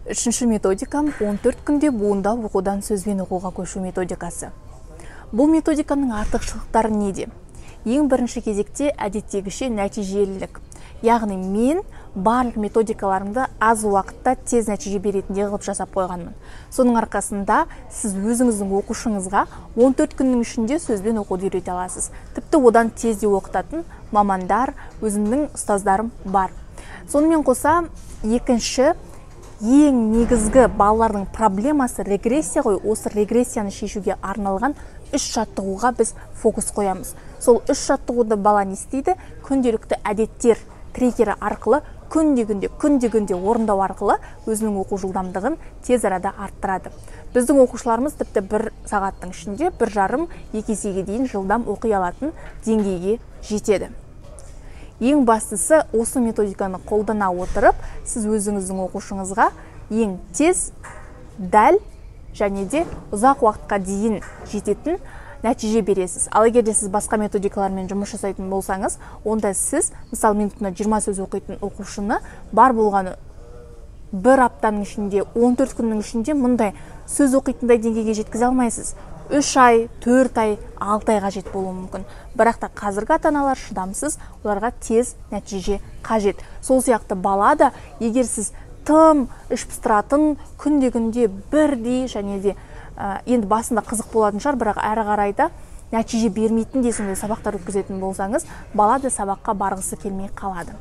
Үшінші методикам 14 күнде буындап оқудан сөзбен оқуға көшу методикасы. Бұл методиканың артықшылықтары неде? Ең бірінші кезекте әдеттегіше нәтижелілік. Яғни мен барлық методикаларымды аз уақытта тез нәтиже беретіндей қылып жасап қойғанмын. Соның арқасында сіз өзіңіздің оқушыңызға 14 күннің ішінде сөзбен оқуды үйрете аласыз. Тіпті одан тез де оқытатын мамандар, өзімнің ұстаздарым бар. Сонымен қоса, екінші ең негізгі балалардың проблемасы регрессия ғой. Осы регрессияны шешуге арналған 3 жаттығуға біз фокус қоямыз. Сол 3 жаттығуды бала не істейді? Күнделікті әдеттер трекері арқылы күнде орындау арқылы өзінің оқу жылдамдығын тез арада арттырады. Біздің оқушыларымыз тіпті 1 сағаттың ішінде 1,5-2 есеге дейін жылдам оқи алатын деңгейге жетеді. Ең бастысы, осы методиканы қолдана отырып, сіз өзіңіздің оқушыңызға ең тез, дәл және де ұзақ уақытқа дейін жететін нәтиже бересіз. Ал егер де сіз басқа методикалармен жұмыс жасайтын болсаңыз, онда сіз, мысалы, минутына 20 сөз оқитын оқушыны бар болғаны 1 аптаның ішінде, 14 күннің ішінде мұндай сөз оқитындай деңгейге жеткізе алмайсыз. 3 ай, 4 ай, 6 айға жет болуы мүмкін. Бірақ та қазіргі ата-аналар шыдамсыз, оларға тез нәтиже қажет. Сол сияқты бала да, егер сіз тым іш пыстыратын, күнде бірдей және де енді басында қызық болатын шығар, бірақ әрі қарайда нәтиже бермейтін де сондай сабақтар өткізетін болсаңыз, бала да сабаққа барғысы келмей қалады.